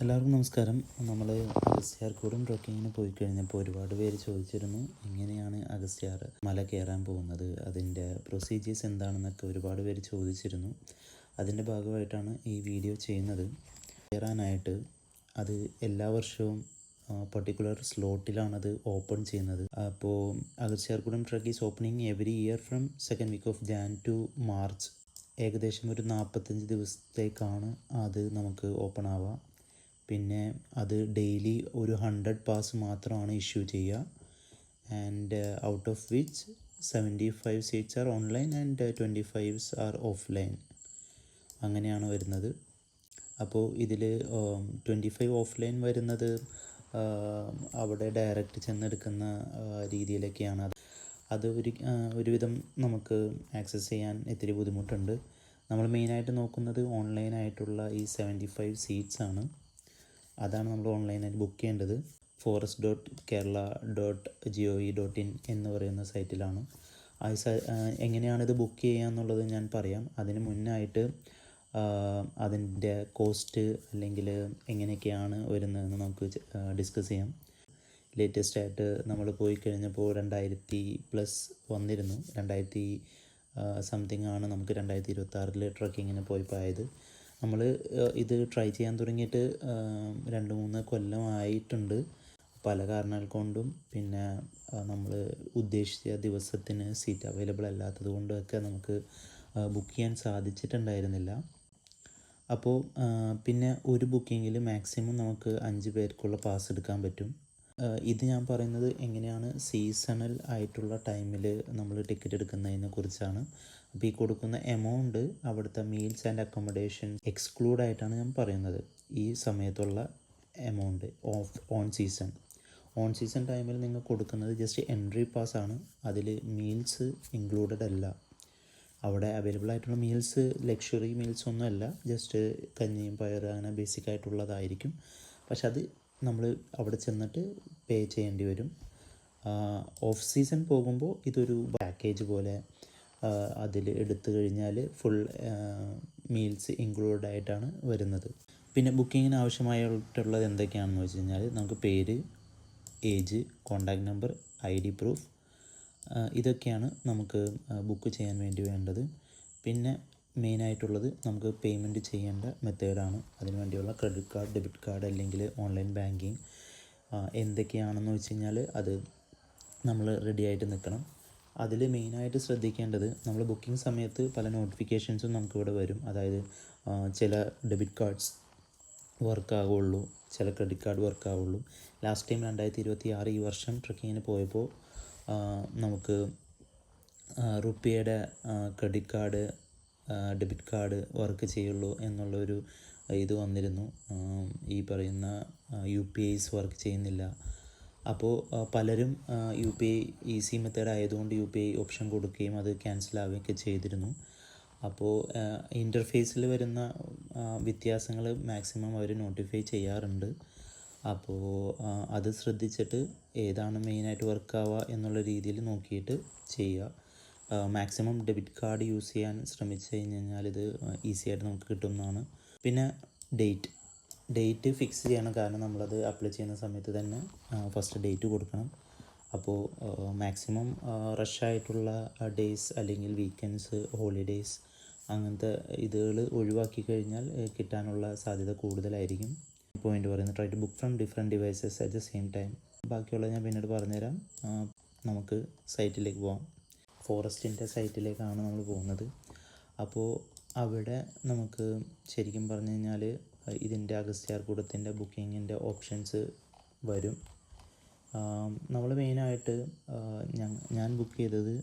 എല്ലാവർക്കും നമസ്കാരം. നമ്മൾ അഗസ്ത്യാർകൂടം ട്രക്കിങ്ങിന് പോയി കഴിഞ്ഞപ്പോൾ ഒരുപാട് പേര് ചോദിച്ചിരുന്നു എങ്ങനെയാണ് അഗസ്ത്യാർ മല കയറാൻ പോകുന്നത്, അതിൻ്റെ പ്രൊസീജിയേഴ്സ് എന്താണെന്നൊക്കെ ഒരുപാട് പേര് ചോദിച്ചിരുന്നു. അതിൻ്റെ ഭാഗമായിട്ടാണ് ഈ വീഡിയോ ചെയ്യുന്നത്. കയറാനായിട്ട് അത് എല്ലാ വർഷവും പർട്ടിക്കുലർ സ്ലോട്ടിലാണത് ഓപ്പൺ ചെയ്യുന്നത്. അപ്പോൾ Agasthyarkoodam trek is opening every year from second week of Jan to March. ഏകദേശം ഒരു 45 ദിവസത്തേക്കാണ് അത് നമുക്ക് ഓപ്പൺ ആവുക. പിന്നെ അത് ഡെയിലി ഒരു 100 പാസ് മാത്രമാണ് ഇഷ്യൂ ചെയ്യുക. And out of which 75 seats are online and 25 are offline. അങ്ങനെയാണ് വരുന്നത്. അപ്പോൾ ഇതിൽ 25 ഓഫ്ലൈൻ വരുന്നത് അവിടെ ഡയറക്റ്റ് ചെന്നെടുക്കുന്ന രീതിയിലൊക്കെയാണ്. അത് ഒരുവിധം നമുക്ക് ആക്സസ് ചെയ്യാൻ ഇത്തിരി ബുദ്ധിമുട്ടുണ്ട്. നമ്മൾ മെയിനായിട്ട് നോക്കുന്നത് ഓൺലൈനായിട്ടുള്ള ഈ 75 സീറ്റ്സ് ആണ്. അതാണ് നമ്മൾ ഓൺലൈനായിട്ട് ബുക്ക് ചെയ്യേണ്ടത്. forest.kerala.gov.in എന്ന് പറയുന്ന സൈറ്റിലാണ്. എങ്ങനെയാണിത് ബുക്ക് ചെയ്യുക എന്നുള്ളത് ഞാൻ പറയാം. അതിന് മുന്നായിട്ട് അതിൻ്റെ കോസ്റ്റ് അല്ലെങ്കിൽ എങ്ങനെയൊക്കെയാണ് വരുന്നതെന്ന് നമുക്ക് ഡിസ്കസ് ചെയ്യാം. ലേറ്റസ്റ്റായിട്ട് നമ്മൾ പോയി കഴിഞ്ഞപ്പോൾ 2000+ വന്നിരുന്നു. 2000 സംതിങ് ആണ് നമുക്ക് 2026 ട്രക്കിങ്ങിന് പോയപ്പോൾ. നമ്മൾ ഇത് ട്രൈ ചെയ്യാൻ തുടങ്ങിയിട്ട് 2-3 കൊല്ലമായിട്ടുണ്ട്. പല കാരണങ്ങൾ കൊണ്ടും പിന്നെ നമ്മൾ ഉദ്ദേശിച്ച ദിവസത്തിന് സീറ്റ് അവൈലബിൾ അല്ലാത്തത് കൊണ്ടൊക്കെ നമുക്ക് ബുക്ക് ചെയ്യാൻ സാധിച്ചിട്ടുണ്ടായിരുന്നില്ല. അപ്പോൾ പിന്നെ ഒരു ബുക്കിങ്ങിൽ മാക്സിമം നമുക്ക് 5 പേർക്കുള്ള പാസ് എടുക്കാൻ പറ്റും. ഇത് ഞാൻ പറയുന്നത് എങ്ങനെയാണ് സീസണൽ ആയിട്ടുള്ള ടൈമിൽ നമ്മൾ ടിക്കറ്റ് എടുക്കുന്നതിനെ കുറിച്ചാണ്. അപ്പോൾ ഈ കൊടുക്കുന്ന എമൗണ്ട് അവിടുത്തെ മീൽസ് ആൻഡ് അക്കോമഡേഷൻ എക്സ്ക്ലൂഡ് ആയിട്ടാണ് ഞാൻ പറയുന്നത്. ഈ സമയത്തുള്ള എമൗണ്ട് ഓൺ സീസൺ ടൈമിൽ നിങ്ങൾ കൊടുക്കുന്നത് ജസ്റ്റ് എൻട്രി പാസ്സാണ്. അതിൽ മീൽസ് ഇൻക്ലൂഡഡ് അല്ല. അവിടെ അവൈലബിൾ ആയിട്ടുള്ള മീൽസ് ലക്ഷറി മീൽസ് ഒന്നുമല്ല, ജസ്റ്റ് കഞ്ഞിയും പയർ അങ്ങനെ ബേസിക് ആയിട്ടുള്ളതായിരിക്കും. പക്ഷെ അത് നമ്മൾ അവിടെ ചെന്നിട്ട് പേ ചെയ്യേണ്ടി വരും. ഓഫ് സീസൺ പോകുമ്പോൾ ഇതൊരു പാക്കേജ് പോലെ അതിൽ എടുത്തു കഴിഞ്ഞാൽ ഫുൾ മീൽസ് ഇൻക്ലൂഡ് ആയിട്ടാണ് വരുന്നത്. പിന്നെ ബുക്കിങ്ങിന് ആവശ്യമായിട്ടുള്ളത് എന്തൊക്കെയാണെന്ന് വെച്ച് കഴിഞ്ഞാൽ നമുക്ക് പേര്, age, contact number, ID proof, ഇതൊക്കെയാണ് നമുക്ക് ബുക്ക് ചെയ്യാൻ വേണ്ടി വേണ്ടത്. പിന്നെ മെയിനായിട്ടുള്ളത് നമുക്ക് പേയ്മെൻറ്റ് ചെയ്യേണ്ട മെത്തേഡാണ്. അതിനുവേണ്ടിയുള്ള ക്രെഡിറ്റ് കാർഡ്, ഡെബിറ്റ് കാർഡ് അല്ലെങ്കിൽ ഓൺലൈൻ ബാങ്കിങ് എന്തൊക്കെയാണെന്ന് വെച്ച് കഴിഞ്ഞാൽ അത് നമ്മൾ റെഡി ആയിട്ട് നിൽക്കണം. അതിൽ മെയിനായിട്ട് ശ്രദ്ധിക്കേണ്ടത്, നമ്മൾ ബുക്കിംഗ് സമയത്ത് പല നോട്ടിഫിക്കേഷൻസും നമുക്കിവിടെ വരും. അതായത് ചില ഡെബിറ്റ് കാർഡ്സ് വർക്കാവുള്ളൂ, ചില ക്രെഡിറ്റ് കാർഡ് വർക്കാവുള്ളൂ. ലാസ്റ്റ് ടൈം 2026 ഈ വർഷം ട്രക്കിങ്ങിന് പോയപ്പോൾ നമുക്ക് റുപ്പിയുടെ credit card, debit card work ചെയ്യുള്ളൂ എന്നുള്ളൊരു ഇത് വന്നിരുന്നു. ഈ പറയുന്ന UPIs വർക്ക് ചെയ്യുന്നില്ല. അപ്പോൾ പലരും UPI ഈസി മെത്തേഡ് ആയതുകൊണ്ട് UPI ഓപ്ഷൻ കൊടുക്കുകയും അത് ക്യാൻസൽ ആവുകയൊക്കെ ചെയ്തിരുന്നു. അപ്പോൾ ഇൻ്റർഫേസിൽ വരുന്ന വ്യത്യാസങ്ങൾ മാക്സിമം അവർ നോട്ടിഫൈ ചെയ്യാറുണ്ട്. അപ്പോൾ അത് ശ്രദ്ധിച്ചിട്ട് ഏതാണ് മെയിനായിട്ട് വർക്കാവുക എന്നുള്ള രീതിയിൽ നോക്കിയിട്ട് ചെയ്യുക. മാക്സിമം ഡെബിറ്റ് കാർഡ് യൂസ് ചെയ്യാൻ ശ്രമിച്ചു കഴിഞ്ഞാൽ ഇത് ഈസി ആയിട്ട് നമുക്ക് കിട്ടുന്നതാണ്. പിന്നെ ഡേറ്റ് ഫിക്സ് ചെയ്യണം. കാരണം നമ്മളത് അപ്ലൈ ചെയ്യുന്ന സമയത്ത് തന്നെ ഫസ്റ്റ് ഡേറ്റ് കൊടുക്കണം. അപ്പോൾ മാക്സിമം റഷായിട്ടുള്ള ഡേയ്സ് അല്ലെങ്കിൽ വീക്കെൻഡ്സ്, ഹോളിഡേയ്സ് അങ്ങനത്തെ ഇതുകൾ ഒഴിവാക്കി കഴിഞ്ഞാൽ കിട്ടാനുള്ള സാധ്യത കൂടുതലായിരിക്കും. പോയിൻ്റ് പറയുന്നത് try to book from different devices at the same time. ബാക്കിയുള്ളത് ഞാൻ പിന്നീട് പറഞ്ഞുതരാം. നമുക്ക് സൈറ്റിലേക്ക് പോകാം. ഫോറസ്റ്റിൻ്റെ സൈറ്റിലേക്കാണ് നമ്മൾ പോകുന്നത്. അപ്പോൾ അവിടെ നമുക്ക് ശരിക്കും പറഞ്ഞു കഴിഞ്ഞാൽ ഇതിൻ്റെ അഗസ്ത്യാർകൂടത്തിൻ്റെ ബുക്കിങ്ങിൻ്റെ ഓപ്ഷൻസ് വരും. നമ്മൾ മെയിനായിട്ട് ഞാൻ ബുക്ക് ചെയ്തത്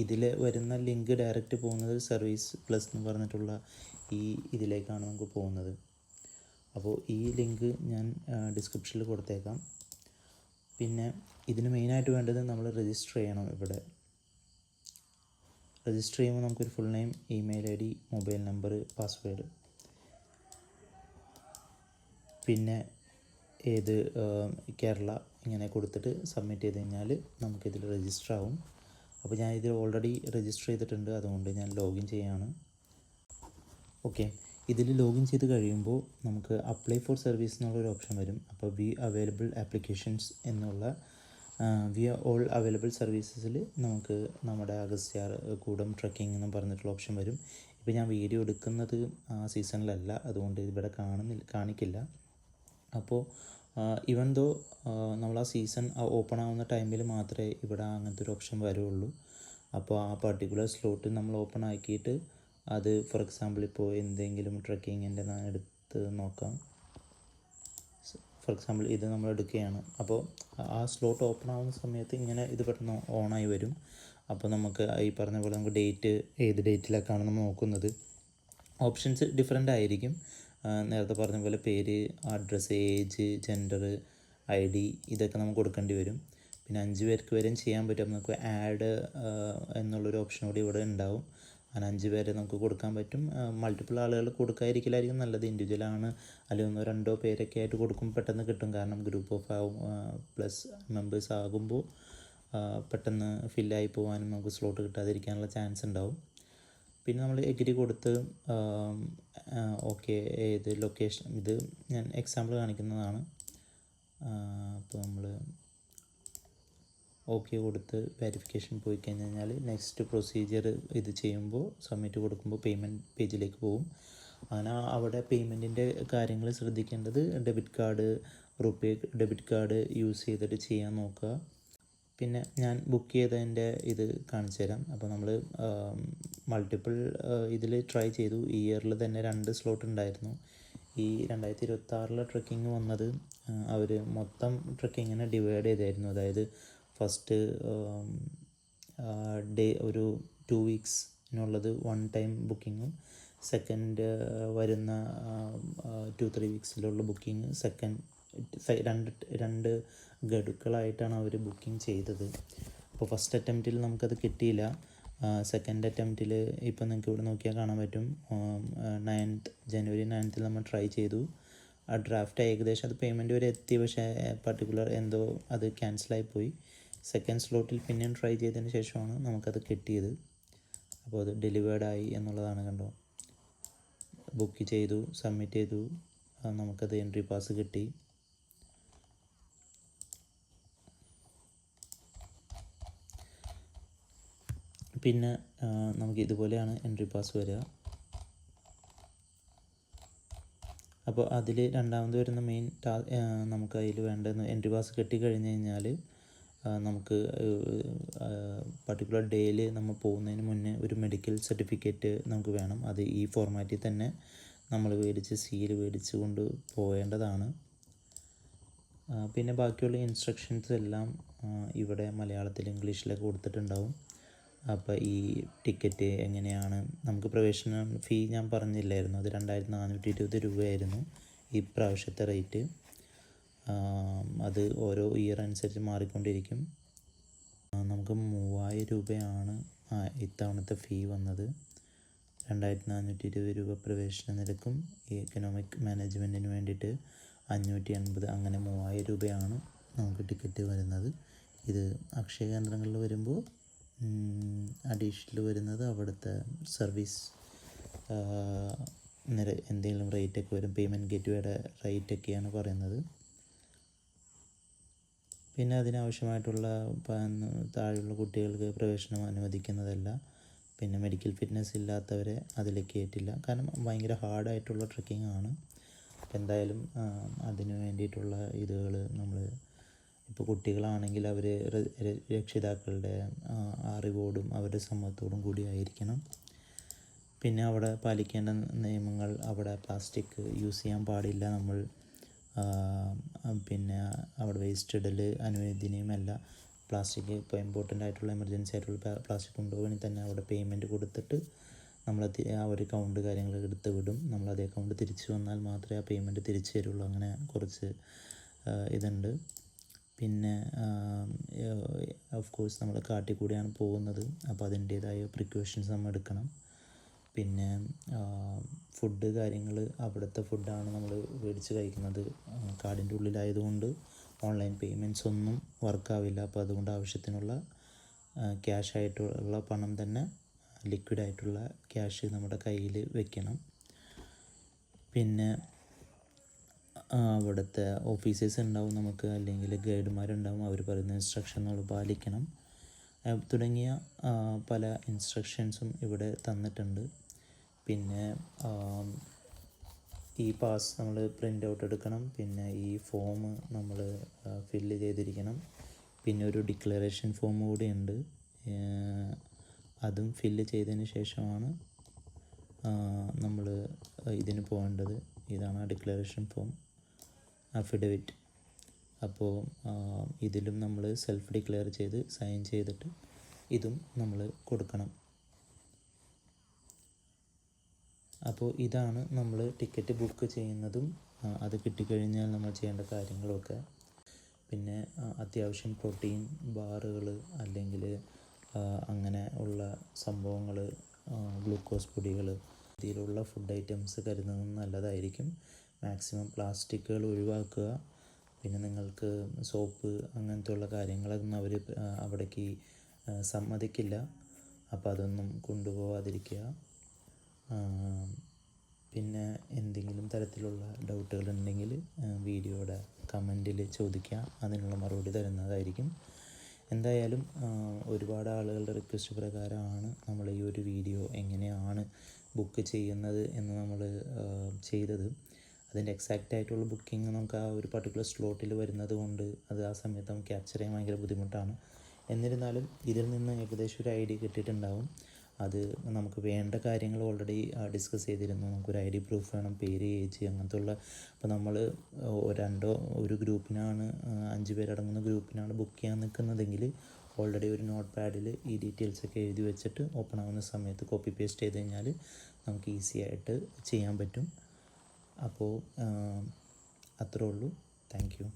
ഇതിൽ വരുന്ന ലിങ്ക് ഡയറക്റ്റ് പോകുന്നത് സർവീസ് പ്ലസ് എന്ന് പറഞ്ഞിട്ടുള്ള ഈ ഇതിലേക്കാണ് നമുക്ക് പോകുന്നത്. അപ്പോൾ ഈ ലിങ്ക് ഞാൻ ഡിസ്ക്രിപ്ഷനിൽ കൊടുത്തേക്കാം. പിന്നെ ഇതിന് മെയിനായിട്ട് വേണ്ടത് നമ്മൾ രജിസ്റ്റർ ചെയ്യണം. ഇവിടെ രജിസ്റ്റർ ചെയ്യുമ്പോൾ നമുക്കൊരു full name, email ID, mobile number, password, പിന്നെ ഏത് കേരള ഇങ്ങനെ കൊടുത്തിട്ട് സബ്മിറ്റ് ചെയ്ത് കഴിഞ്ഞാൽ നമുക്കിതിൽ രജിസ്റ്റർ ആവും. അപ്പോൾ ഞാൻ ഇതിൽ ഓൾറെഡി രജിസ്റ്റർ ചെയ്തിട്ടുണ്ട്, അതുകൊണ്ട് ഞാൻ ലോഗിൻ ചെയ്യാണ്. ഓക്കെ, ഇതിൽ ലോഗിൻ ചെയ്ത് കഴിയുമ്പോൾ നമുക്ക് അപ്ലൈ ഫോർ സർവീസ് എന്നുള്ളൊരു ഓപ്ഷൻ വരും. അപ്പോൾ വി അവൈലബിൾ ആപ്ലിക്കേഷൻസ് എന്നുള്ള വി ഓൾ അവൈലബിൾ സർവീസസിൽ നമുക്ക് നമ്മുടെ അഗസ്ത്യാർ കൂടം ട്രക്കിംഗ് എന്ന് പറഞ്ഞിട്ടുള്ള ഓപ്ഷൻ വരും. ഇപ്പോൾ ഞാൻ വീഡിയോ എടുക്കുന്നത് സീസണിലല്ല, അതുകൊണ്ട് ഇവിടെ കാണിക്കില്ല. അപ്പോൾ ഇവൻ ദോ നമ്മൾ ആ സീസൺ ഓപ്പൺ ആവുന്ന ടൈമിൽ മാത്രമേ ഇവിടെ അങ്ങനത്തെ ഒരു ഓപ്ഷൻ വരുള്ളൂ. അപ്പോൾ ആ പർട്ടിക്കുലർ സ്ലോട്ട് നമ്മൾ ഓപ്പൺ ആക്കിയിട്ട് അത് ഫോർ എക്സാമ്പിൾ ഇപ്പോൾ എന്തെങ്കിലും ട്രക്കിങ്ങിൻ്റെ എടുത്ത് നോക്കാം. ഫോർ എക്സാമ്പിൾ ഇത് നമ്മൾ എടുക്കുകയാണ്. അപ്പോൾ ആ സ്ലോട്ട് ഓപ്പൺ ആവുന്ന സമയത്ത് ഇങ്ങനെ ഇത് പെട്ടെന്ന് ഓണായി വരും. അപ്പോൾ നമുക്ക് ഈ പറഞ്ഞ പോലെ നമുക്ക് ഡേറ്റ് ഏത് ഡേറ്റിലേക്കാണ് നമ്മൾ നോക്കുന്നത്. ഓപ്ഷൻസ് ഡിഫറെൻ്റ് ആയിരിക്കും. നേരത്തെ പറഞ്ഞ പോലെ പേര്, അഡ്രസ്സ്, ഏജ്, ജെൻഡർ, ID ഇതൊക്കെ നമുക്ക് കൊടുക്കേണ്ടി വരും. പിന്നെ 5 പേർക്ക് വരെയും ചെയ്യാൻ പറ്റും. നമുക്ക് ആഡ് എന്നുള്ളൊരു ഓപ്ഷൻ കൂടി ഇവിടെ ഉണ്ടാവും. അങ്ങനെ 5 പേരെ നമുക്ക് കൊടുക്കാൻ പറ്റും. മൾട്ടിപ്പിൾ ആളുകൾ കൊടുക്കാതിരിക്കലായിരിക്കും നല്ലത്. ഇൻഡിവിജ്വലാണ് അല്ലെങ്കിൽ 1-2 പേരൊക്കെ ആയിട്ട് കൊടുക്കുമ്പോൾ പെട്ടെന്ന് കിട്ടും. കാരണം ഗ്രൂപ്പ് ഓഫ് പ്ലസ് മെമ്പേഴ്സ് ആകുമ്പോൾ പെട്ടെന്ന് ഫില്ലായി പോകാനും നമുക്ക് സ്ലോട്ട് കിട്ടാതിരിക്കാനുള്ള ചാൻസ് ഉണ്ടാവും. പിന്നെ നമ്മൾ എഗ്രി കൊടുത്ത് ഓക്കെ ഏത് ലൊക്കേഷൻ, ഇത് ഞാൻ എക്സാമ്പിൾ കാണിക്കുന്നതാണ്. അപ്പോൾ നമ്മൾ ഓക്കെ കൊടുത്ത് വെരിഫിക്കേഷൻ പോയി കഴിഞ്ഞാൽ നെക്സ്റ്റ് പ്രൊസീജിയർ ഇത് ചെയ്യുമ്പോൾ സബ്മിറ്റ് കൊടുക്കുമ്പോൾ പേയ്മെൻറ്റ് പേജിലേക്ക് പോകും. അങ്ങനെ അവിടെ പേയ്മെൻറ്റിൻ്റെ കാര്യങ്ങൾ ശ്രദ്ധിക്കേണ്ടത് debit card, RuPay debit card use ചെയ്തിട്ട് ചെയ്യാൻ നോക്കുക. പിന്നെ ഞാൻ ബുക്ക് ചെയ്തതിൻ്റെ ഇത് കാണിച്ചു തരാം. അപ്പോൾ നമ്മൾ മൾട്ടിപ്പിൾ ഇതിൽ ട്രൈ ചെയ്തു. ഈ ഇയറിൽ തന്നെ 2 സ്ലോട്ട് ഉണ്ടായിരുന്നു. ഈ 2026 ട്രക്കിങ് വന്നത് അവർ മൊത്തം ട്രക്കിങ്ങിനെ ഡിവൈഡ് ചെയ്തായിരുന്നു. അതായത് ഫസ്റ്റ് ഡേ ഒരു 2 വീക്സിനുള്ളത് 1 ടൈം ബുക്കിങ്ങും, സെക്കൻഡ് വരുന്ന 2-3 വീക്സിലുള്ള ബുക്കിങ് രണ്ട് ഗഡുക്കളായിട്ടാണ് അവർ ബുക്കിംഗ് ചെയ്തത്. അപ്പോൾ ഫസ്റ്റ് അറ്റംപ്റ്റിൽ നമുക്കത് കിട്ടിയില്ല. സെക്കൻഡ് അറ്റംപ്റ്റിൽ ഇപ്പോൾ നിങ്ങൾക്ക് ഇവിടെ നോക്കിയാൽ കാണാൻ പറ്റും. ജനുവരി 9 നമ്മൾ ട്രൈ ചെയ്തു. ആ ഡ്രാഫ്റ്റ് ഏകദേശം അത് പേയ്മെൻറ്റ് വരെ എത്തി. പക്ഷേ പർട്ടിക്കുലർ എന്തോ അത് ക്യാൻസലായിപ്പോയി. സെക്കൻഡ് സ്ലോട്ടിൽ പിന്നെയും ട്രൈ ചെയ്തതിന് ശേഷമാണ് നമുക്കത് കിട്ടിയത്. അപ്പോൾ അത് ഡെലിവേർഡായി എന്നുള്ളതാണ്. കണ്ടോ, ബുക്ക് ചെയ്തു, സബ്മിറ്റ് ചെയ്തു, നമുക്കത് എൻട്രി പാസ് കിട്ടി. പിന്നെ നമുക്ക് ഇതുപോലെയാണ് എൻട്രി പാസ് വരിക. അപ്പോൾ അതിൽ രണ്ടാമത് വരുന്ന മെയിൻ നമുക്ക് അതിൽ വേണ്ടതെന്ന് എൻട്രി പാസ് കിട്ടിക്കഴിഞ്ഞ് കഴിഞ്ഞാൽ നമുക്ക് പർട്ടിക്കുലർ ഡേയിൽ നമ്മൾ പോകുന്നതിന് മുന്നേ ഒരു മെഡിക്കൽ സർട്ടിഫിക്കറ്റ് നമുക്ക് വേണം. അത് ഈ ഫോർമാറ്റിൽ തന്നെ നമ്മൾ സീൽ മേടിച്ച് കൊണ്ട് പോകേണ്ടതാണ്. പിന്നെ ബാക്കിയുള്ള ഇൻസ്ട്രക്ഷൻസ് എല്ലാം ഇവിടെ മലയാളത്തിൽ ഇംഗ്ലീഷിലൊക്കെ കൊടുത്തിട്ടുണ്ടാവും. അപ്പോൾ ഈ ടിക്കറ്റ് എങ്ങനെയാണ്, നമുക്ക് പ്രവേശന ഫീ ഞാൻ പറഞ്ഞില്ലായിരുന്നു, അത് 2420 രൂപയായിരുന്നു ഈ പ്രാവശ്യത്തെ റേറ്റ്. അത് ഓരോ ഇയർ അനുസരിച്ച് മാറിക്കൊണ്ടിരിക്കും. നമുക്ക് 3000 രൂപയാണ് ഇത്തവണത്തെ ഫീ വന്നത്. 2420 രൂപ പ്രവേശന നിരക്കും ഈ എക്കണോമിക് മാനേജ്മെൻറ്റിന് വേണ്ടിയിട്ട് 580, അങ്ങനെ 3000 രൂപയാണ് നമുക്ക് ടിക്കറ്റ് വരുന്നത്. ഇത് അക്ഷയ കേന്ദ്രങ്ങളിൽ വരുമ്പോൾ അഡീഷണൽ വരുന്നത് അവിടുത്തെ സർവീസ് എന്തെങ്കിലും റേറ്റൊക്കെ വരും. പേയ്മെൻറ്റ് ഗേറ്റ്വേയുടെ റേറ്റൊക്കെയാണ് പറയുന്നത്. പിന്നെ അതിനാവശ്യമായിട്ടുള്ള താഴെയുള്ള കുട്ടികൾക്ക് പ്രവേശനം അനുവദിക്കുന്നതല്ല. പിന്നെ മെഡിക്കൽ ഫിറ്റ്നസ് ഇല്ലാത്തവരെ അതിലേക്ക് കയറ്റില്ല. കാരണം ഭയങ്കര ഹാർഡായിട്ടുള്ള ട്രക്കിംഗ് ആണ്. എന്തായാലും അതിന് വേണ്ടിയിട്ടുള്ള ഇതുകൾ നമ്മൾ ഇപ്പോൾ കുട്ടികളാണെങ്കിൽ അവർ രക്ഷിതാക്കളുടെ അറിവോടും അവരുടെ സമ്മതത്തോടും കൂടി ആയിരിക്കണം. പിന്നെ അവിടെ പാലിക്കേണ്ട നിയമങ്ങൾ, അവിടെ പ്ലാസ്റ്റിക് യൂസ് ചെയ്യാൻ പാടില്ല. നമ്മൾ പിന്നെ അവിടെ വേസ്റ്റ് ഇടൽ അനുവദനീയമല്ല. പ്ലാസ്റ്റിക് ഇപ്പോൾ ഇമ്പോർട്ടൻ്റ് ആയിട്ടുള്ള എമർജൻസി ആയിട്ടുള്ള പ്ലാസ്റ്റിക് കൊണ്ടുപോകണമെങ്കിൽ തന്നെ അവിടെ പേയ്മെൻറ്റ് കൊടുത്തിട്ട് നമ്മൾ അവർ കൗണ്ട് കാര്യങ്ങൾ എടുത്ത് വിടും. നമ്മൾ അതേ കൗണ്ട് തിരിച്ചു വന്നാൽ മാത്രമേ ആ പേയ്മെൻറ്റ് തിരിച്ചു തരുള്ളൂ. അങ്ങനെ കുറച്ച് ഇതുണ്ട്. പിന്നെ ഓഫ് കോഴ്സ് നമ്മൾ കാട്ടിൽ കൂടിയാണ് പോകുന്നത്. അപ്പോൾ അതിൻ്റേതായ പ്രിക്കോഷൻസ് നമ്മൾ എടുക്കണം. പിന്നെ ഫുഡ് കാര്യങ്ങൾ, അവിടുത്തെ ഫുഡാണ് നമ്മൾ മേടിച്ച് കഴിക്കുന്നത്. കാടിൻ്റെ ഉള്ളിലായതുകൊണ്ട് ഓൺലൈൻ പേയ്മെൻറ്റ്സ് ഒന്നും വർക്കാവില്ല. അപ്പോൾ അതുകൊണ്ട് ആവശ്യത്തിനുള്ള ക്യാഷായിട്ടുള്ള പണം തന്നെ, ലിക്വിഡായിട്ടുള്ള ക്യാഷ് നമ്മുടെ കയ്യിൽ വെക്കണം. പിന്നെ അവിടുത്തെ ഓഫീസേഴ്സ് ഉണ്ടാവും നമുക്ക്, അല്ലെങ്കിൽ ഗൈഡുമാരുണ്ടാവും, അവർ പറയുന്ന ഇൻസ്ട്രക്ഷൻ നമ്മൾ പാലിക്കണം തുടങ്ങിയ പല ഇൻസ്ട്രക്ഷൻസും ഇവിടെ തന്നിട്ടുണ്ട്. പിന്നെ ഈ പാസ് നമ്മൾ പ്രിൻ്റ് ഔട്ട് എടുക്കണം, പിന്നെ ഈ ഫോം നമ്മൾ ഫില്ല് ചെയ്തിരിക്കണം, പിന്നെ ഒരു ഡിക്ലറേഷൻ ഫോം കൂടി ഉണ്ട്, അതും ഫില്ല് ചെയ്തതിന് ശേഷമാണ് നമ്മൾ ഇതിന് പോകേണ്ടത്. ഇതാണ് ആ ഡിക്ലറേഷൻ ഫോം, അഫിഡവിറ്റ്. അപ്പോൾ ഇതിലും നമ്മൾ സെൽഫ് ഡിക്ലെയർ ചെയ്ത് സൈൻ ചെയ്തിട്ട് ഇതും നമ്മൾ കൊടുക്കണം. അപ്പോൾ ഇതാണ് നമ്മൾ ടിക്കറ്റ് ബുക്ക് ചെയ്യുന്നതും അത് കിട്ടിക്കഴിഞ്ഞാൽ നമ്മൾ ചെയ്യേണ്ട കാര്യങ്ങളൊക്കെ. പിന്നെ അത്യാവശ്യം പ്രോട്ടീൻ ബാറുകൾ അല്ലെങ്കിൽ അങ്ങനെ ഉള്ള സംഭവങ്ങൾ, ഗ്ലൂക്കോസ് പൊടികൾ, ഇതിലുള്ള ഫുഡ് ഐറ്റംസ് കരുതുന്നത് നല്ലതായിരിക്കും. മാക്സിമം പ്ലാസ്റ്റിക്കുകൾ ഒഴിവാക്കുക. പിന്നെ നിങ്ങൾക്ക് സോപ്പ് അങ്ങനത്തെ ഉള്ള കാര്യങ്ങളൊന്നും അവർ അവിടേക്ക് സമ്മതിക്കില്ല, അപ്പോൾ അതൊന്നും കൊണ്ടുപോകാതിരിക്കുക. പിന്നെ എന്തെങ്കിലും തരത്തിലുള്ള ഡൗട്ടുകൾ ഉണ്ടെങ്കിൽ വീഡിയോയുടെ കമൻറ്റിൽ ചോദിക്കുക, അതിനുള്ള മറുപടി തരുന്നതായിരിക്കും. എന്തായാലും ഒരുപാട് ആളുകളുടെ റിക്വസ്റ്റ് പ്രകാരമാണ് നമ്മൾ ഈ ഒരു വീഡിയോ എങ്ങനെയാണ് ബുക്ക് ചെയ്യുന്നത് എന്ന് നമ്മൾ ചെയ്തത്. അതിൻ്റെ എക്സാക്റ്റ് ആയിട്ടുള്ള ബുക്കിംഗ് നമുക്ക് ആ ഒരു പർട്ടിക്കുലർ സ്ലോട്ടിൽ വരുന്നത് കൊണ്ട് അത് ആ സമയത്ത് നമുക്ക് ക്യാപ്ചർ ചെയ്യാൻ ഭയങ്കര ബുദ്ധിമുട്ടാണ്. എന്നിരുന്നാലും ഇതിൽ നിന്ന് ഏകദേശം ഒരു ഐഡിയ കിട്ടിയിട്ടുണ്ടാവും. അത് നമുക്ക് വേണ്ട കാര്യങ്ങൾ ഓൾറെഡി ഡിസ്കസ് ചെയ്തിരുന്നു. നമുക്കൊരു ID പ്രൂഫ് വേണം, പേര്, ഏജ്, അങ്ങനത്തെ ഉള്ള. അപ്പോൾ നമ്മൾ ഒരു ഗ്രൂപ്പിനാണ് 5 പേരടങ്ങുന്ന ഗ്രൂപ്പിനാണ് ബുക്ക് ചെയ്യാൻ നിൽക്കുന്നതെങ്കിൽ ഓൾറെഡി ഒരു നോട്ട് പാഡിൽ ഈ ഡീറ്റെയിൽസൊക്കെ എഴുതി വെച്ചിട്ട് ഓപ്പൺ ആവുന്ന സമയത്ത് കോപ്പി പേസ്റ്റ് ചെയ്ത് കഴിഞ്ഞാൽ നമുക്ക് ഈസി ആയിട്ട് ചെയ്യാൻ പറ്റും. അപ്പോൾ അത്രേ ഉള്ളൂ. Thank you.